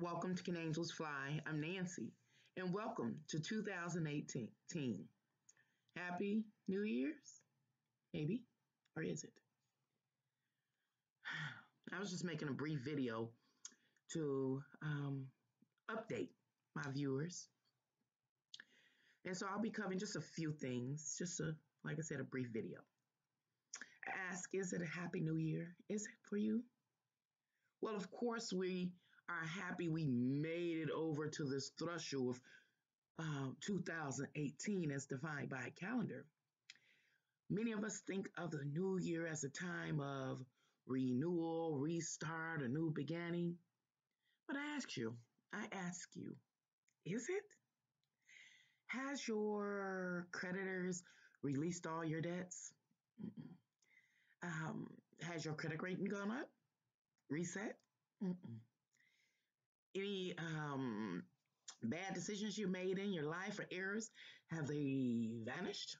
Welcome to Can Angels Fly. I'm Nancy, and welcome to 2018. Happy New Year's, maybe, or is it? I was just making a brief video to update my viewers. And so I'll be covering just a few things, like I said, a brief video. Ask, is it a Happy New Year? Is it for you? Well, of course, we are happy we made it over to this threshold of 2018 as defined by a calendar. Many of us think of the new year as a time of renewal, restart, a new beginning. But I ask you, is it? Has your creditors released all your debts? Has your credit rating gone up? Reset? Any bad decisions you made in your life or errors, have they vanished?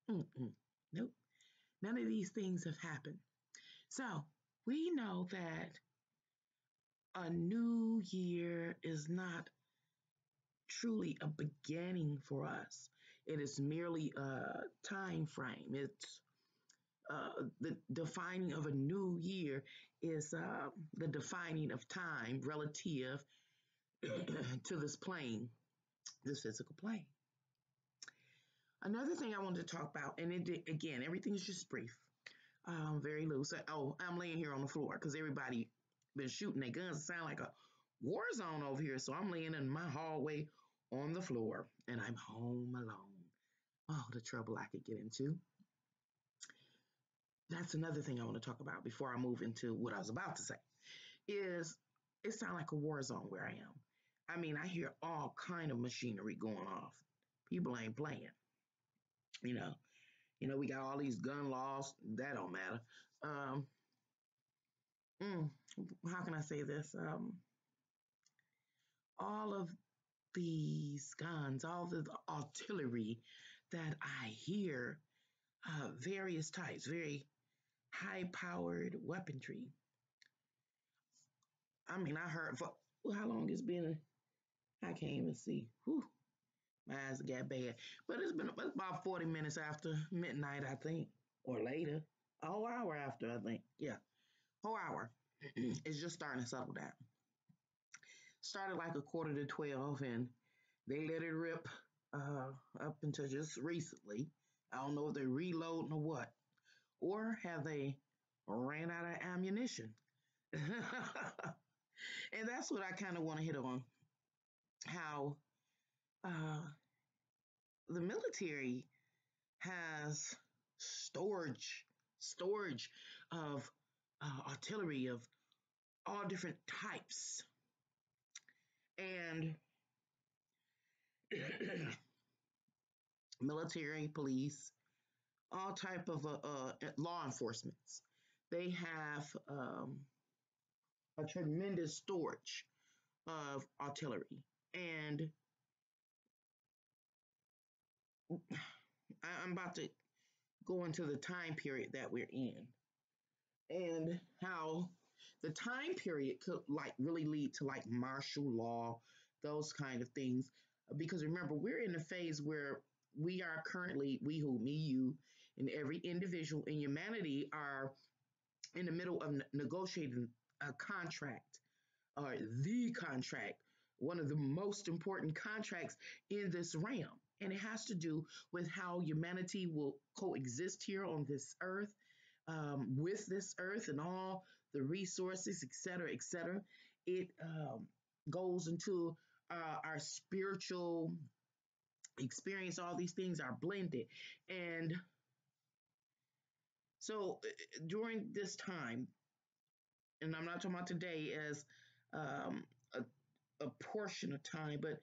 Nope. None of these things have happened. So we know that a new year is not truly a beginning for us. It is merely a time frame. It's the defining of a new year is the defining of time relative to this plane, this physical plane. Another thing I wanted to talk about, and again, everything is just brief, very loose. Oh, I'm laying here on the floor because everybody been shooting their guns. It sound like a war zone over here, so I'm laying in my hallway on the floor, and I'm home alone. Oh, the trouble I could get into. That's another thing I want to talk about before I move into what I was about to say, is it sounds like a war zone where I am. I mean, I hear all kind of machinery going off. People ain't playing. You know, we got all these gun laws. That don't matter. How can I say this? All of these guns, all the artillery that I hear, various types, very high-powered weaponry. I mean, I heard for how long it's been. I can't even see. Whew, my eyes got bad. But it's been about 40 minutes after midnight, I think, or later. A whole hour after, I think. Yeah, whole hour. It's just starting to settle down. Started like a quarter to 12, and they let it rip up until just recently. I don't know if they're reloading or what, or have they ran out of ammunition. And that's what I kind of want to hit on, how uh, the military has storage of artillery of all different types. And military, police, all type of law enforcements. They have a tremendous storage of artillery. And I'm about to go into the time period that we're in and how the time period could like really lead to like martial law, those kind of things. Because remember, we're in a phase where we are currently, we who, me, you, and every individual in humanity are in the middle of negotiating a contract, or the contract, one of the most important contracts in this realm. And it has to do with how humanity will coexist here on this earth, with this earth and all the resources, et cetera, et cetera. It goes into our spiritual experience. All these things are blended. And so during this time, and I'm not talking about today as um, a portion of time, but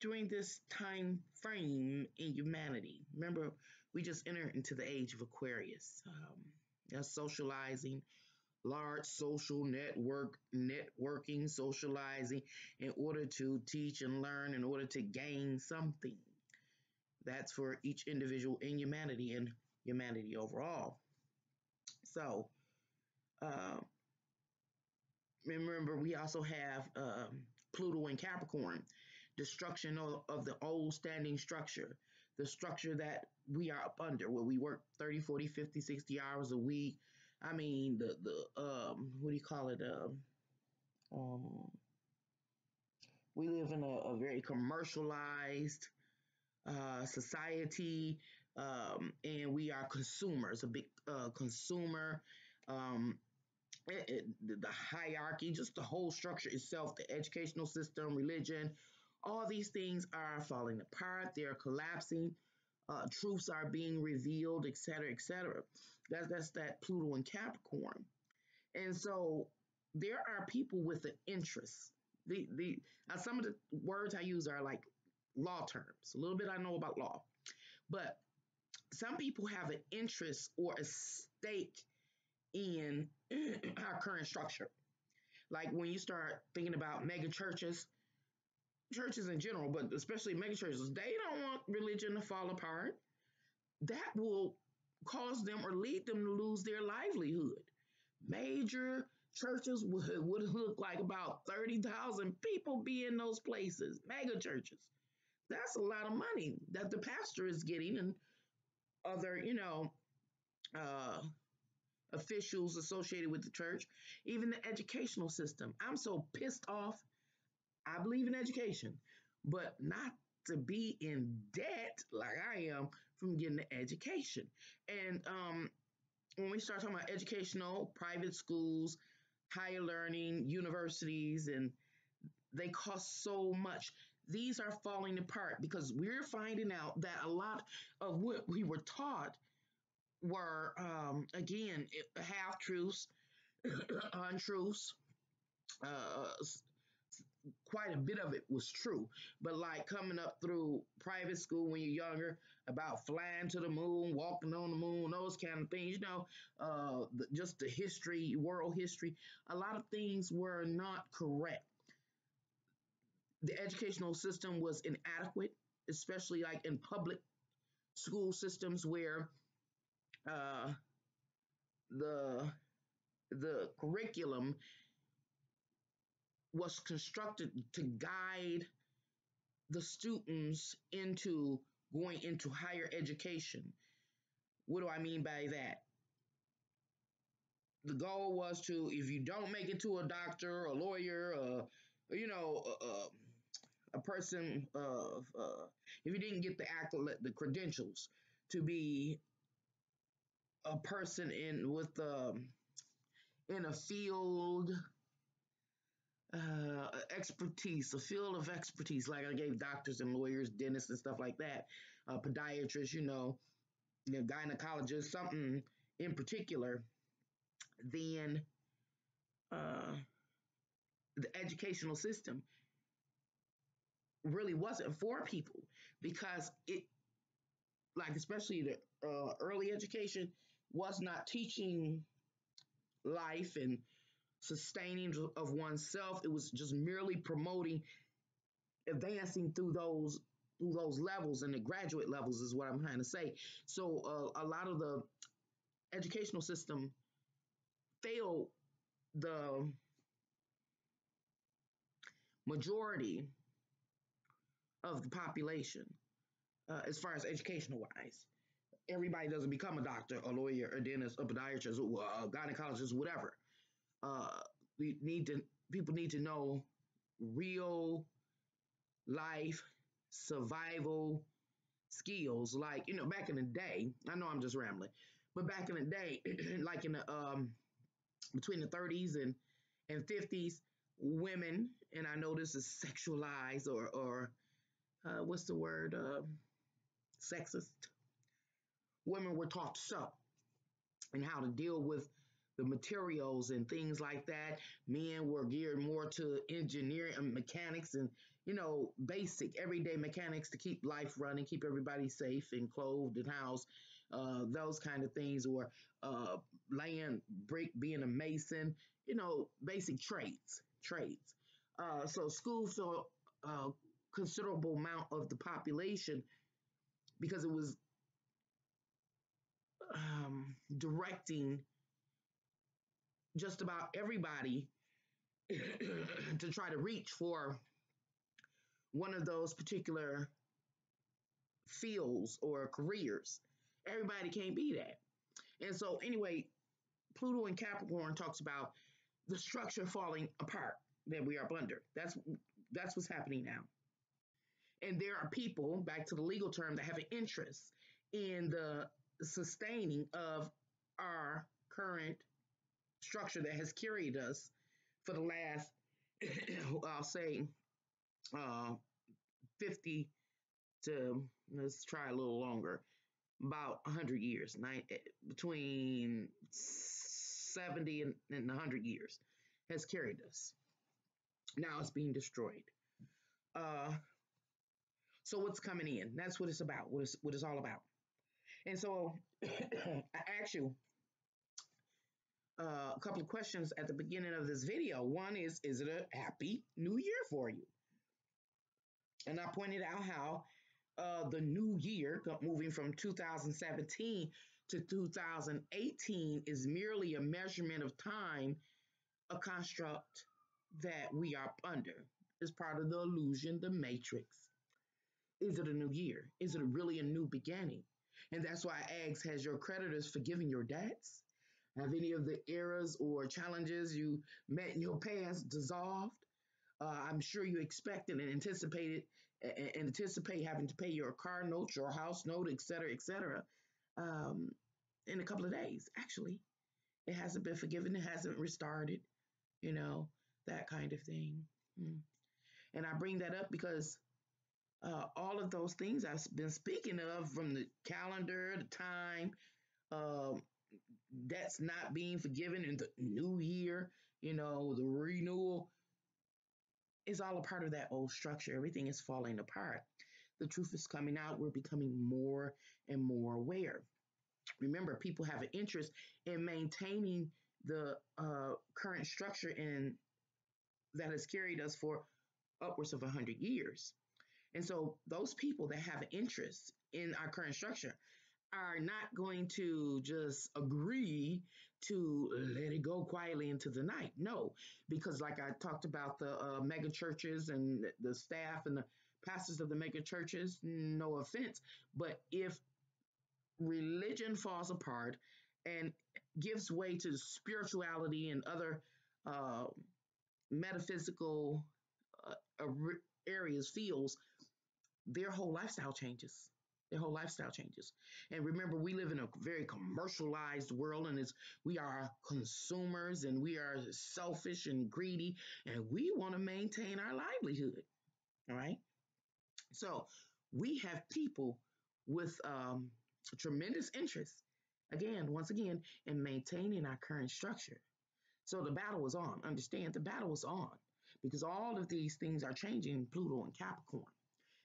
during this time frame in humanity, remember, we just entered into the age of Aquarius. That's socializing, large social networking, socializing in order to teach and learn, in order to gain something. That's for each individual in humanity and humanity overall. So, remember, we also have Pluto and Capricorn, destruction of the old standing structure, the structure that we are up under, where we work 30, 40, 50, 60 hours a week. I mean, what do you call it? Um, we live in a very commercialized society, and we are consumers, a big consumer. Um, the hierarchy, just the whole structure itself, the educational system, religion, all these things are falling apart. They're collapsing. Truths are being revealed, et cetera, et cetera. That's that Pluto and Capricorn. And so there are people with an interest. Some of the words I use are like law terms. A little bit I know about law, but some people have an interest or a stake in our current structure. Like when you start thinking about mega churches, churches in general, but especially mega churches, they don't want religion to fall apart. That will cause them or lead them to lose their livelihood. Major churches would look like about 30,000 people be in those places, mega churches. That's a lot of money that the pastor is getting and other, uh, officials associated with the church, even the educational system. I'm so pissed off. I believe in education, but not to be in debt like I am from getting the education. And when we start talking about educational, private schools, higher learning, universities, and they cost so much. These are falling apart because we're finding out that a lot of what we were taught were, again, half truths, untruths. Uh, quite a bit of it was true, but like coming up through private school when you're younger, about flying to the moon, walking on the moon, those kind of things, just the history, world history, a lot of things were not correct. The educational system was inadequate, especially like in public school systems where uh, the the curriculum was constructed to guide the students into going into higher education. What do I mean by that? The goal was to, if you don't make it to a doctor, a lawyer, a person of, if you didn't get the credentials to be a person in a field expertise, a field of expertise, like I gave doctors and lawyers, dentists, and stuff like that, podiatrists, gynecologists, something in particular, then uh, the educational system really wasn't for people because it, like especially the early education, was not teaching life and sustaining of oneself. It was just merely promoting advancing through those levels and the graduate levels is what I'm trying to say. So a lot of the educational system failed the majority of the population as far as educational wise. Everybody doesn't become a doctor, a lawyer, a dentist, a podiatrist, a gynecologist, whatever. Uh, we need to People need to know real life survival skills. Like back in the day, I know I'm just rambling, but back in the day, like in the between the 30s and 50s, women, and I know this is sexualized or what's the word, sexist. Women were taught to sew and how to deal with the materials and things like that. Men were geared more to engineering and mechanics and basic everyday mechanics to keep life running, keep everybody safe and clothed and housed. Those kind of things, or laying brick, being a mason. Basic trades. So school saw a considerable amount of the population because it was directing just about everybody to try to reach for one of those particular fields or careers. Everybody can't be that. And so, anyway, Pluto and Capricorn talks about the structure falling apart that we are up under. That's what's happening now. And there are people, back to the legal term, that have an interest in the sustaining of our current structure that has carried us for the last, I'll say, uh, 50 to, let's try a little longer, about 100 years, between 70 and 100 years has carried us. Now it's being destroyed. Uh, so what's coming in? That's what it's about, what it's all about. And so I asked you a couple of questions at the beginning of this video. One is it a happy new year for you? And I pointed out how the new year, moving from 2017 to 2018, is merely a measurement of time, a construct that we are under. It's part of the illusion, the matrix. Is it a new year? Is it really a new beginning? And that's why I ask, has your creditors forgiven your debts? Have any of the errors or challenges you met in your past dissolved? I'm sure you expected and anticipate having to pay your car note, your house note, et cetera, in a couple of days. Actually, it hasn't been forgiven. It hasn't restarted, you know, that kind of thing. And I bring that up because all of those things I've been speaking of, from the calendar, the time, uh, that's not being forgiven in the new year, the renewal, is all a part of that old structure. Everything is falling apart. The truth is coming out. We're becoming more and more aware. Remember, people have an interest in maintaining the current structure that has carried us for upwards of 100 years. And so those people that have an interest in our current structure are not going to just agree to let it go quietly into the night. No, because like I talked about the mega churches and the staff and the pastors of the mega churches, no offense, but if religion falls apart and gives way to spirituality and other uh, metaphysical uh, areas, fields, their whole lifestyle changes. Their whole lifestyle changes. And remember, we live in a very commercialized world, and we are consumers, and we are selfish and greedy, and we want to maintain our livelihood. All right. So we have people with tremendous interest, once again, in maintaining our current structure. So the battle is on. Understand, the battle is on, because all of these things are changing, Pluto and Capricorn.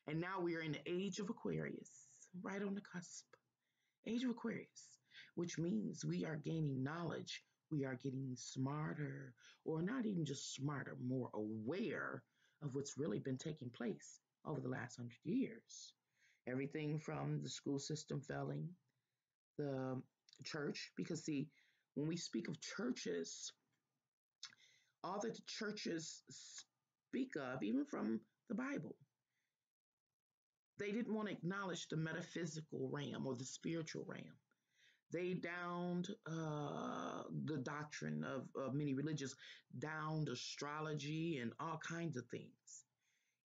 And now we are in the age of Aquarius, right on the cusp. Age of Aquarius, which means we are gaining knowledge. We are getting smarter, or not even just smarter, more aware of what's really been taking place over the last 100 years. Everything from the school system failing, the church, because see, when we speak of churches, all that the churches speak of, even from the Bible, they didn't want to acknowledge the metaphysical realm or the spiritual realm. They downed the doctrine of many religions, downed astrology and all kinds of things.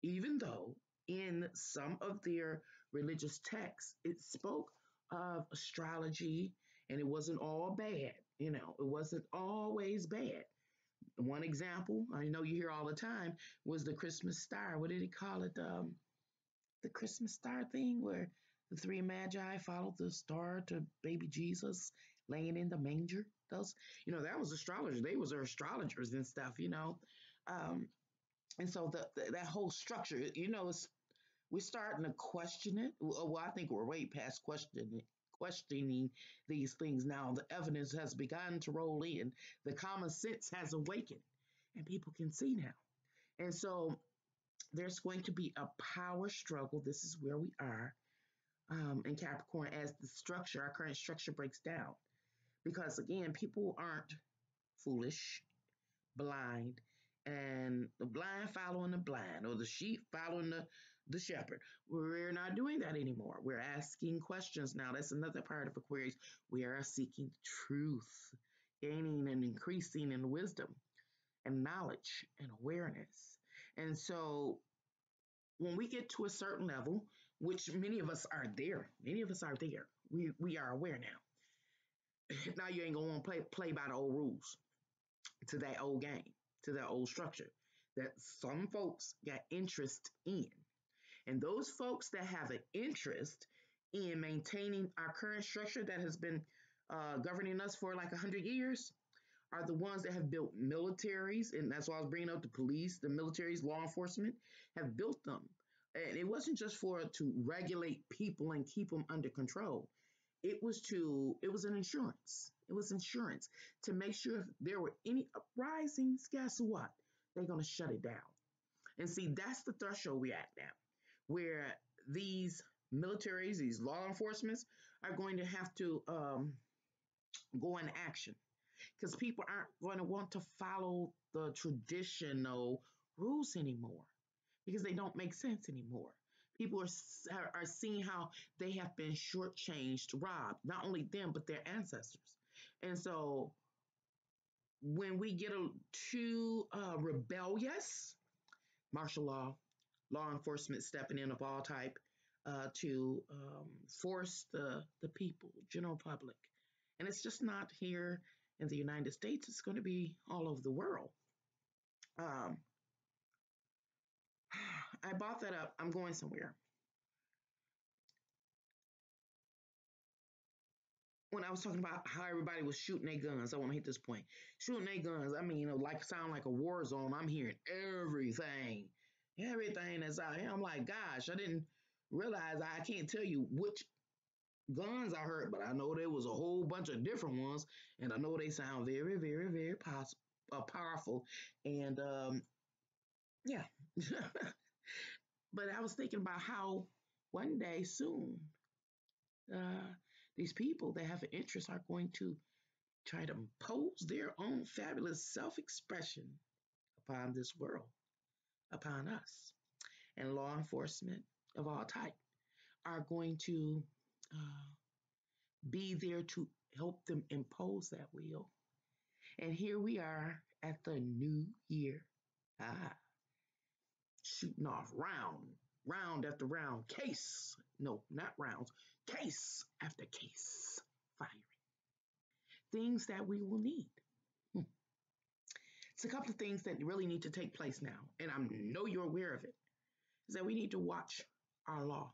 Even though in some of their religious texts, it spoke of astrology, and it wasn't all bad. It wasn't always bad. One example, I know you hear all the time, was the Christmas star. What did he call it? The Christmas star thing, where the three magi followed the star to baby Jesus laying in the manger. Those, that was astrologers. They was astrologers and stuff, and so that whole structure, we're starting to question it. Well, I think we're way past questioning these things now. The evidence has begun to roll in. The common sense has awakened, and people can see now. And so there's going to be a power struggle. This is where we are in Capricorn, as our current structure breaks down. Because again, people aren't foolish, blind, and blind blind following the blind or the sheep following the shepherd. We're not doing that anymore. We're asking questions now. That's another part of Aquarius. We are seeking truth, gaining and increasing in wisdom and knowledge and awareness. And so when we get to a certain level, which many of us are there, we are aware now. Now you ain't gonna want to play by the old rules, to that old game, to that old structure that some folks got interest in. And those folks that have an interest in maintaining our current structure that has been governing us for like 100 years are the ones that have built militaries. And that's why I was bringing up the police, the militaries, law enforcement have built them. And it wasn't just for to regulate people and keep them under control. It was an insurance. It was insurance to make sure if there were any uprisings, guess what? They're going to shut it down. And see, that's the threshold we're at now, where these militaries, these law enforcements are going to have to go in action because people aren't going to want to follow the traditional rules anymore because they don't make sense anymore. People are seeing how they have been shortchanged, robbed, not only them, but their ancestors. And so when we get too rebellious, martial law, law enforcement stepping in of all type to force the people, general public. And it's just not here in the United States, it's going to be all over the world. Um, I bought that up. I'm going somewhere. When I was talking about how everybody was shooting their guns, I want to hit this point. Shooting their guns, I mean, like sound like a war zone. I'm hearing everything that's out here. I'm like, gosh, I didn't realize. I can't tell you which guns I heard, but I know there was a whole bunch of different ones, and I know they sound very, very, very powerful. And yeah, but I was thinking about how one day soon, uh, these people that have an interest are going to try to impose their own fabulous self-expression upon this world, upon us, and law enforcement of all type are going to uh, be there to help them impose that will. And here we are at the new year, ah, shooting off round after round, case, no, not rounds, case after case, firing things that we will need. Hmm. It's a couple of things that really need to take place now, and I know you're aware of it, is that we need to watch our law.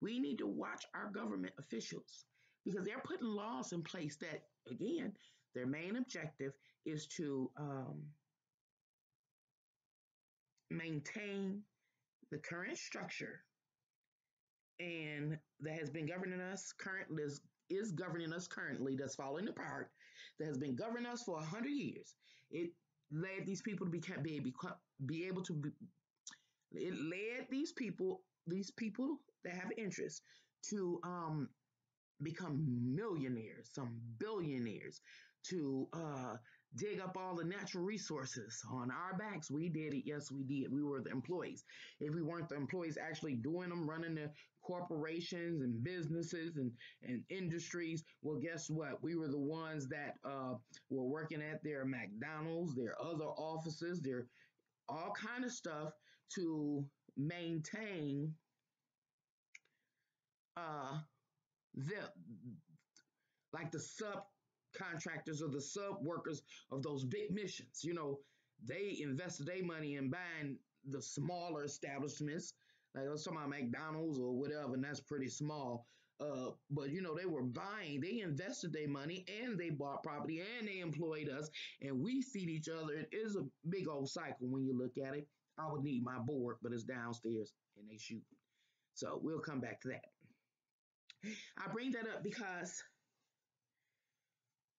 We need to watch our government officials because they're putting laws in place that, again, their main objective is to maintain the current structure and that has been governing us currently is governing us currently that's falling apart that has been governing us for 100 years. It led these people to be able to be, it led these people that have interest to become millionaires, some billionaires, to dig up all the natural resources on our backs. We did it. Yes, we did. We were the employees. If we weren't the employees actually doing them, running the corporations and businesses and industries, well, guess what? We were the ones that were working at their McDonald's, their other offices, their all kind of stuff to maintain uh, the like the subcontractors or the sub workers of those big missions. They invested their money in buying the smaller establishments. Like let's talk about McDonald's or whatever, and that's pretty small. But they were buying, they invested their money and they bought property and they employed us and we feed each other. It is a big old cycle when you look at it. I would need my board, but it's downstairs and they shoot. So we'll come back to that. I bring that up because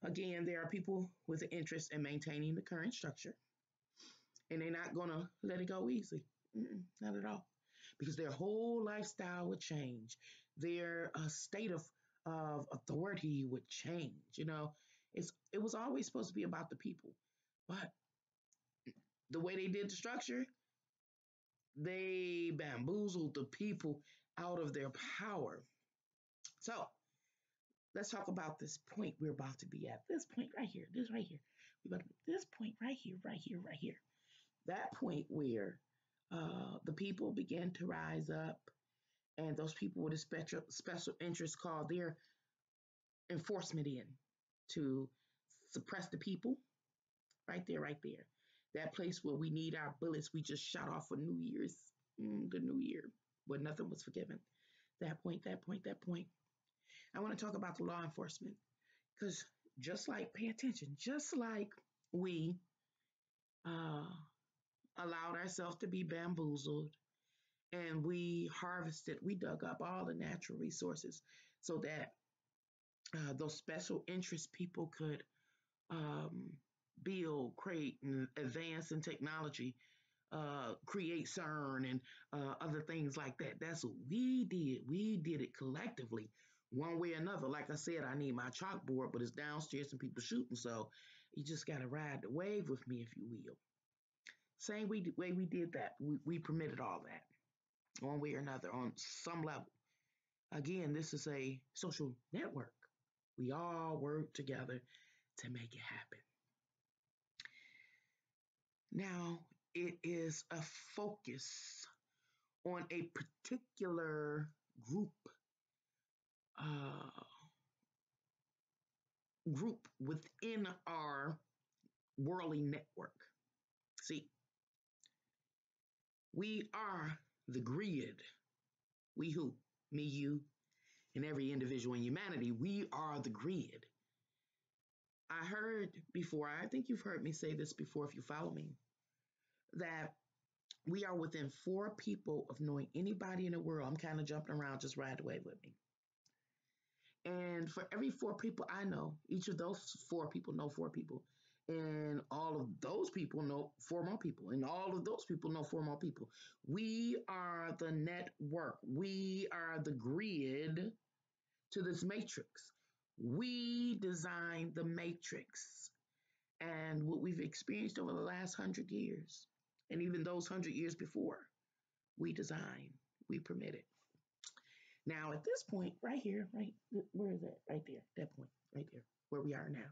again, there are people with an interest in maintaining the current structure, and they're not going to let it go easy. Not at all. Because their whole lifestyle would change. Their state of authority would change. It was always supposed to be about the people. But the way they did the structure, They bamboozled the people out of their power. So let's talk about this point we're about to be at. This point right here, this right here. We're about to be this point right here, right here, right here. That point where the people began to rise up, and those people with a special interest called their enforcement in to suppress the people. Right there, right there. That place where we need our bullets, we just shot off for New Year's, the New Year, where nothing was forgiven. That point, that point, that point. I want to talk about the law enforcement because just like, pay attention, just like we uh, allowed ourselves to be bamboozled and we harvested, we dug up all the natural resources so that those special interest people could um, build, create, and advance in technology, create CERN and other things like that. That's what we did. We did it collectively, one way or another. Like I said, I need my chalkboard, but it's downstairs and people shooting. So you just got to ride the wave with me, if you will. Same way we did that. We permitted all that, one way or another, on some level. Again, this is a social network. We all work together to make it happen. Now, it is a focus on a particular group uh, group within our worldly network. See, we are the grid. We who? Me, you, and every individual in humanity. We are the grid. I heard before, I think you've heard me say this before if you follow me, that we are within 4 people of knowing anybody in the world. I'm kind of jumping around, just ride the wave with me. And for every 4 people I know, each of those 4 people know 4 people. And all of those people know 4 more people. And all of those people know 4 more people. We are the network. We are the grid to this matrix. We designed the matrix. And what we've experienced over the last 100 years, and even those 100 years before, we designed, we permitted. Now, at this point, right here, right, where is that? Right there, that point, right there, where we are now,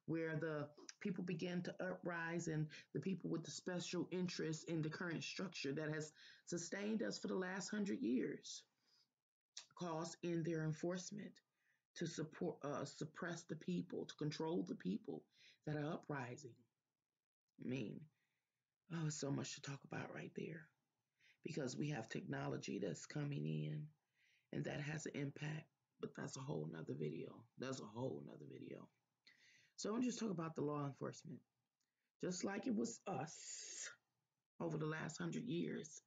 where the people begin to uprise and the people with the special interest in the current structure that has sustained us for the last 100 years calls in their enforcement to suppress the people, to control the people that are uprising. I mean, oh, so much to talk about right there because we have technology that's coming in and that has an impact. But that's a whole nother video. That's a whole nother video. So I'm just talking about the law enforcement. Just like it was us over the last 100 years,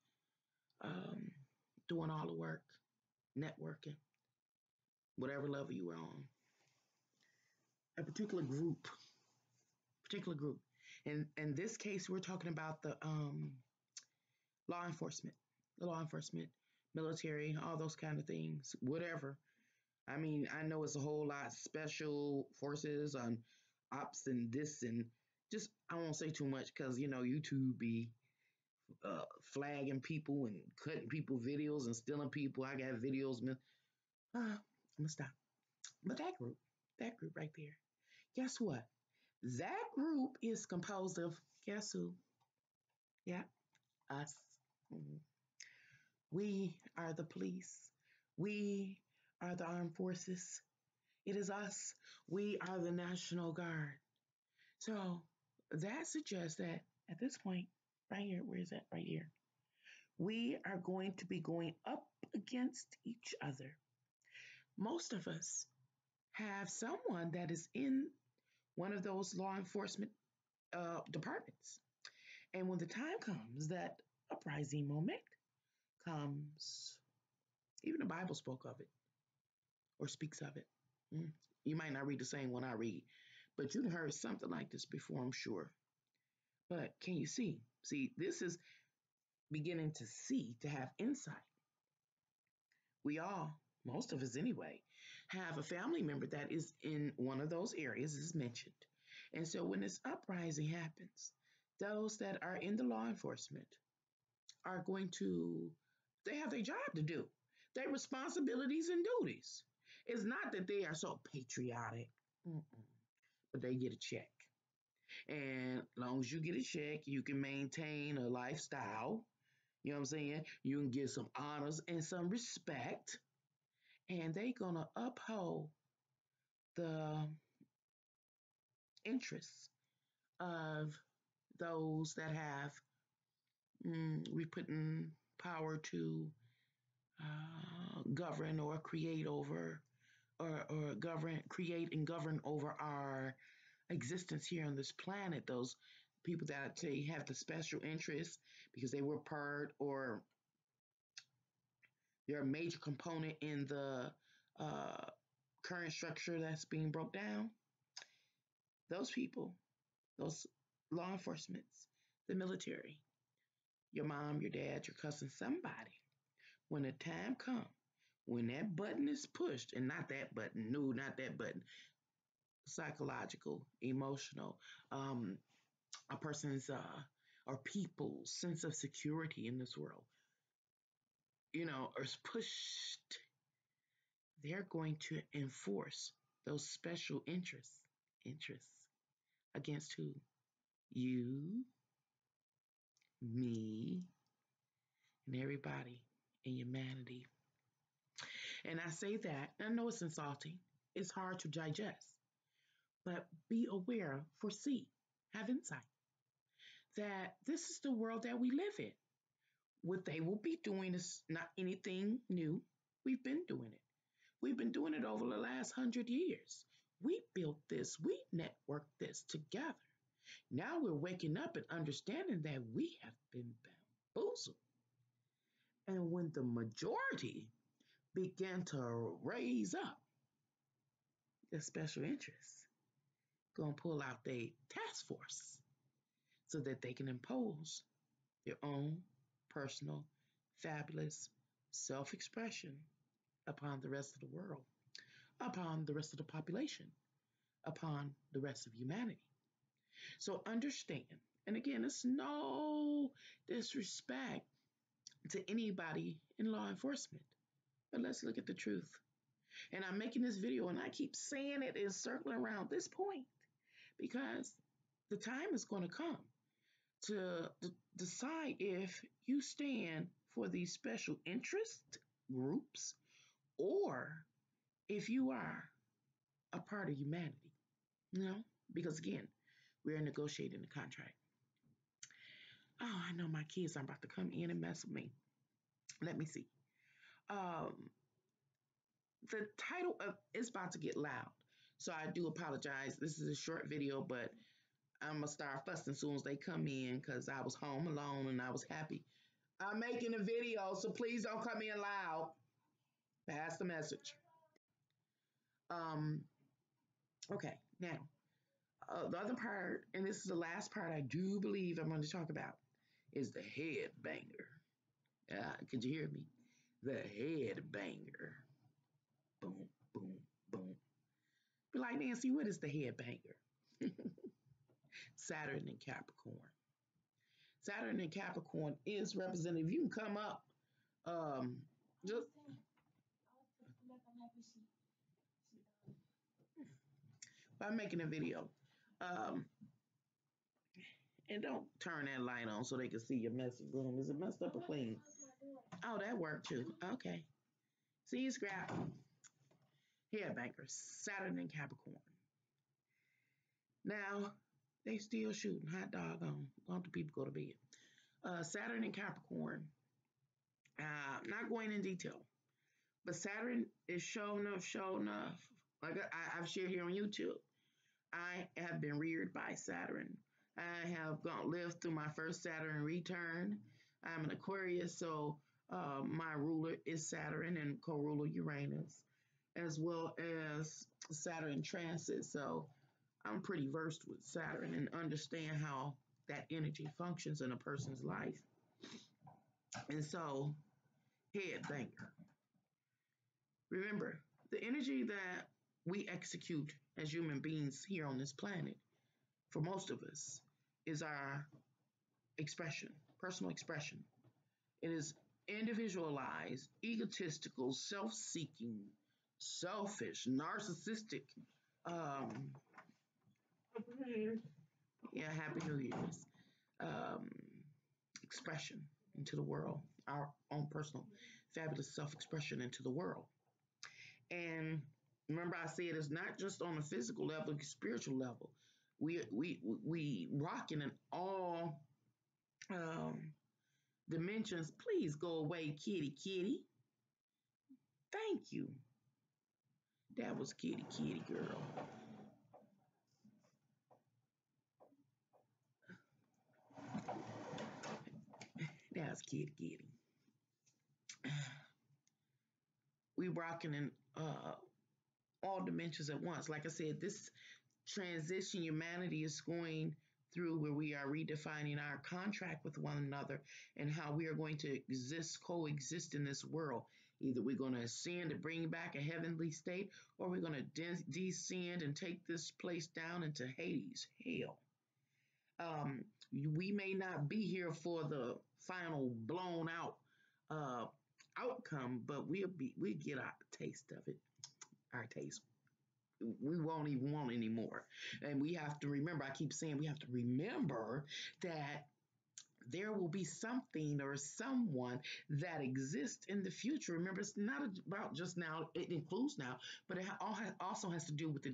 um, doing all the work, networking, whatever level you were on. A particular group. And in this case, we're talking about law enforcement, the law enforcement, military, all those kind of things, whatever. I mean, I know it's a whole lot special forces on ops and this and just I won't say too much because YouTube be flagging people and cutting people videos and stealing people. I got videos, man. I'm gonna stop. But that group right there. Guess what? That group is composed of guess who? Yeah, us. Mhm. We are the police. We are the armed forces. It is us. We are the National Guard. So that suggests that at this point, right here, where is that? Right here. We are going to be going up against each other. Most of us have someone that is in one of those law enforcement departments. And when the time comes, that uprising moment comes, even the Bible spoke of it or speaks of it. Mm. You might not read the same one I read, but you've heard something like this before, I'm sure. But can you see? See, this is beginning to see, to have insight. We all, most of us anyway, have a family member that is in one of those areas as mentioned. And so when this uprising happens, those that are in the law enforcement are going to, they have their job to do, their responsibilities and duties. It's not that they are so patriotic, but they get a check. And as long as you get a check, you can maintain a lifestyle. You know what I'm saying? You can get some honors and some respect. And they gonna uphold the interests of those that have we put in power to govern or create over or govern, create and govern over our existence here on this planet. Those people that say have the special interest because they were part or they're a major component in the uh, current structure that's being broke down. Those people, those law enforcements, the military, your mom, your dad, your cousin, somebody, when the time comes, when that button is pushed, and not that button, no, not that button, psychological, emotional, um, a person's or people's sense of security in this world, is pushed, they're going to enforce those special interests against who? You, me, and everybody in humanity. And I say that, I know it's insulting, it's hard to digest, but be aware, foresee, have insight that this is the world that we live in. What they will be doing is not anything new. We've been doing it. We've been doing it over the last 100 years. We built this, we networked this together. Now we're waking up and understanding that we have been bamboozled. And when the majority began to raise up, the special interests gonna pull out their task force so that they can impose their own personal, fabulous self expression upon the rest of the world, upon the rest of the population, upon the rest of humanity. So understand, and again, it's no disrespect to anybody in law enforcement, but let's look at the truth. And I'm making this video and I keep saying it and circling around this point because the time is going to come to decide if you stand for these special interest groups or if you are a part of humanity. You know, because again, we're negotiating the contract. Oh, I know my kids are about to come in and mess with me. Let me see. Um, the title of it's about to get loud. So I do apologize. This is a short video, but I'm gonna start fussing as soon as they come in because I was home alone and I was happy. I'm making a video, so please don't come in loud. Pass the message. Um, okay, now the other part, and this is the last part I do believe I'm going to talk about, is the head banger. Could you hear me? The head banger. Boom, boom, boom. Be like, Nancy, what is the head banger? Saturn and Capricorn. Saturn and Capricorn is representative. You can come up. Just by making a video. Um, and don't turn that light on so they can see your messy room. Is it messed up or clean? Oh, that worked too. Okay. See you, Scrap. Head bankers, Saturn and Capricorn. Now, they still shooting hot dog on. Want the people go to bed. Saturn and Capricorn. Not going in detail, but Saturn is showing enough. Like I've shared here on YouTube. I have been reared by Saturn. I have lived through my first Saturn return. I'm an Aquarius, so my ruler is Saturn and co-ruler Uranus, as well as Saturn transit. So I'm pretty versed with Saturn and understand how that energy functions in a person's life. And so, head banker. Remember, the energy that we execute as human beings here on this planet, for most of us, is our expression, personal expression. It is individualized, egotistical, self-seeking, selfish, narcissistic. Um, yeah, Happy New Year's. Um, Expression into the world, our own personal, fabulous self-expression into the world. And remember, I said it's not just on a physical level, it's spiritual level. We rocking in all um, dimensions. Please go away, kitty, kitty. Thank you. That was kitty, kitty girl. That's kitty, kitty. We rocking in all dimensions at once. Like I said, this transition humanity is going through where we are redefining our contract with one another and how we are going to coexist in this world. Either we're going to ascend to bring back a heavenly state, or we're going to descend and take this place down into Hades, hell. Um, we may not be here for the final blown out uh, outcome, but we get our taste of it, our taste. We won't even want anymore. And we have to remember, I keep saying we have to remember that there will be something or someone that exists in the future. Remember, it's not about just now, it includes now, but it also has to do with the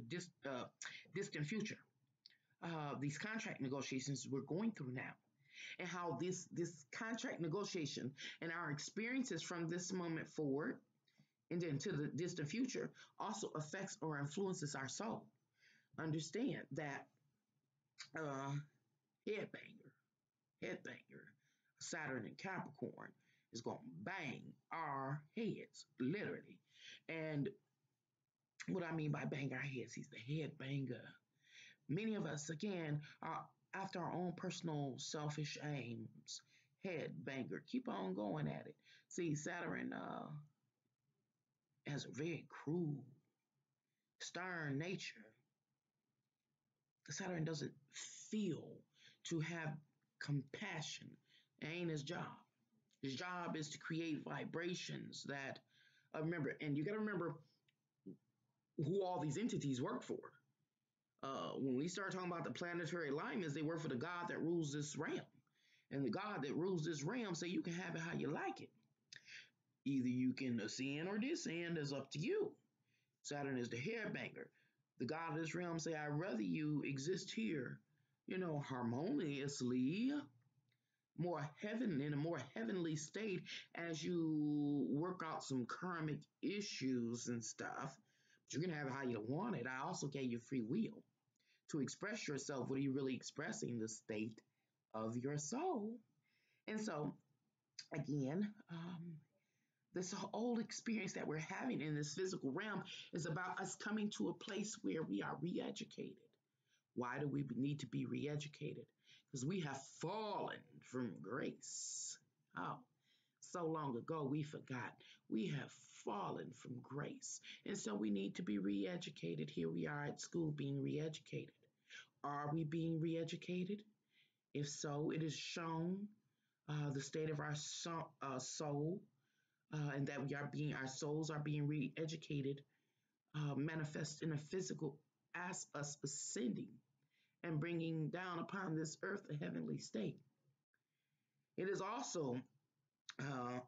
distant future. These contract negotiations we're going through now, and how this contract negotiation and our experiences from this moment forward and then to the distant future also affects or influences our soul. Understand that uh, headbanger, headbanger, Saturn and Capricorn is going to bang our heads, literally. And what I mean by bang our heads, he's the headbanger. Many of us, again, are after our own personal selfish aims. Headbanger, keep on going at it. See, Saturn has a very cruel, stern nature. Saturn doesn't feel to have compassion. It ain't his job. His job is to create vibrations that, remember, and you got to remember who all these entities work for. When we start talking about the planetary alignments, they work for the God that rules this realm. And the God that rules this realm say you can have it how you like it. Either you can ascend or descend, is up to you. Saturn is the hairbanger. The God of this realm say, I'd rather you exist here, harmoniously, more heaven in a more heavenly state as you work out some karmic issues and stuff. But you can have it how you want it. I also gave you free will to express yourself. What are you really expressing? The state of your soul. And so, again, this whole experience that we're having in this physical realm is about us coming to a place where we are re educated. Why do we need to be re educated? Because we have fallen from grace. Oh, so long ago we forgot. We have fallen from grace. And so we need to be re educated. Here we are at school being re educated. Are we being re educated? If so, it is shown the state of our soul, and that our souls are being re-educated, manifest in a physical as us ascending and bringing down upon this earth a heavenly state. It is also, uh,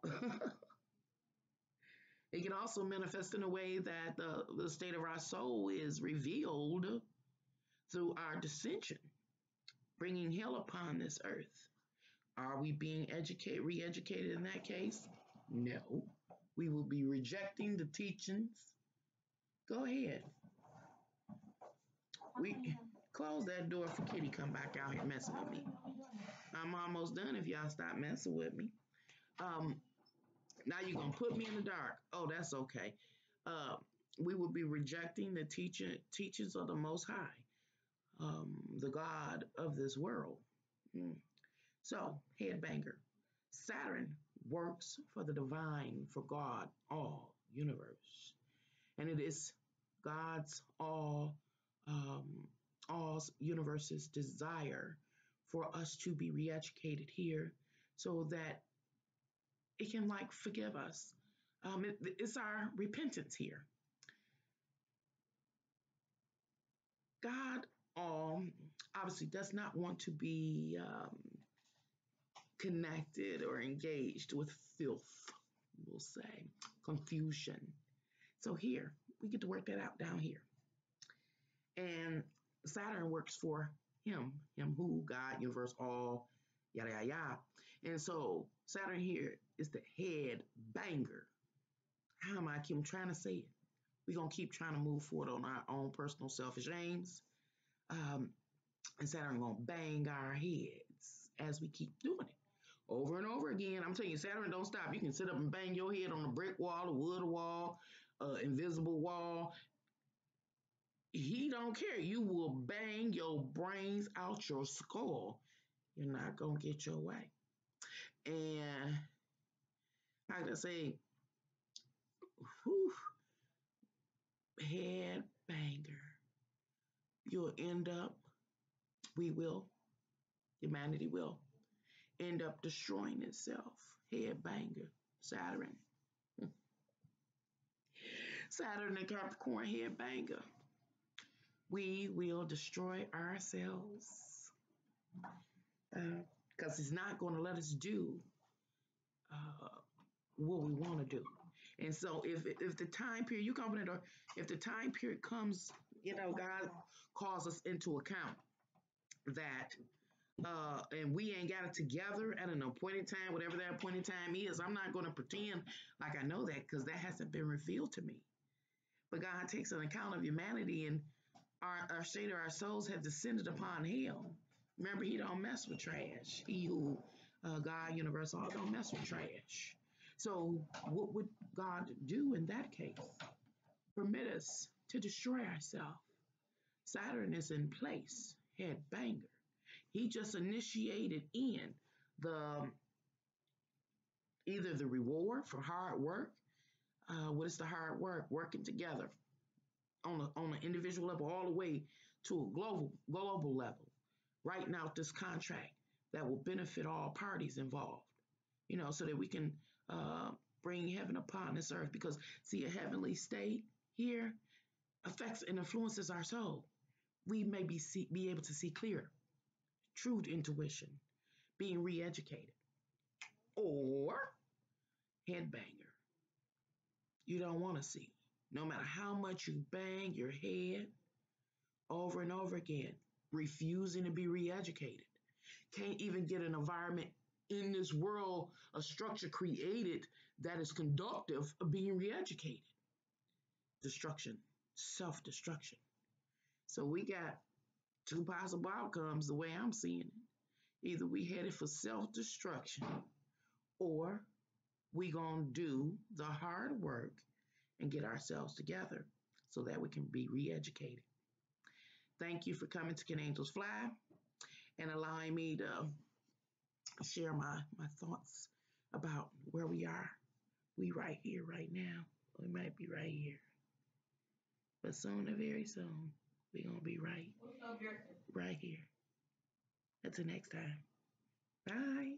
it can also manifest in a way that the state of our soul is revealed through our dissension, bringing hell upon this earth. Are we being re-educated in that case? No. We will be rejecting the teachings. Go ahead. We close that door for Kitty come back out here messing with me. I'm almost done if y'all stop messing with me. Um, Now you're gonna put me in the dark. Oh, that's okay. Uh, we will be rejecting the teachings of the Most High, the God of this world. Mm. So, headbanger. Saturn works for the divine, for God, all universe. And it is God's um, all universe's desire for us to be re-educated here so that it can like forgive us. It's our repentance here. God obviously does not want to be connected or engaged with filth, we'll say, confusion. So here, we get to work that out down here. And Saturn works for him, who, God, universe, all, yada, yada, yada. And so Saturn here is the head banger. How am I keep trying to say it? We're going to keep trying to move forward on our own personal selfish aims. And Saturn going to bang our heads as we keep doing it. Over and over again. I'm telling you, Saturn don't stop. You can sit up and bang your head on a brick wall, a wood wall, invisible wall. He don't care. You will bang your brains out your skull. You're not going to get your way. And like I say, whew, head banger. You'll end up, we will, humanity will, end up destroying itself. Head banger, Saturn. Saturn and Capricorn, head banger. We will destroy ourselves because it's not going to let us do uh, what we want to do. And so if the time period you come in, or if the time period comes, God calls us into account that and we ain't got it together at an appointed time, whatever that appointed time is, I'm not going to pretend like I know that because that hasn't been revealed to me. But God takes an account of humanity, and our state of our souls have descended upon hell. Remember, he don't mess with trash. He who, God, universe, all don't mess with trash. So what would God do in that case? Permit us to destroy ourselves. Saturn is in place, head banger. He just initiated in the either the reward for hard work. What is the hard work? Working together on an individual level, all the way to a global level. Writing out this contract that will benefit all parties involved. So that we can bring heaven upon this earth. Because see, a heavenly state here affects and influences our soul. We may be able to see clear, true intuition, being re-educated, or headbanger. You don't want to see. No matter how much you bang your head over and over again, refusing to be re-educated. Can't even get an environment in this world, a structure created that is conductive of being re-educated. Destruction, self-destruction. So we got two possible outcomes the way I'm seeing it. Either we headed for self-destruction, or we gonna do the hard work and get ourselves together so that we can be re-educated. Thank you for coming to Can Angels Fly and allowing me to share my thoughts about where we are. We right here, right now. We might be right here. But soon or very soon, we're going to be right here. Until next time. Bye.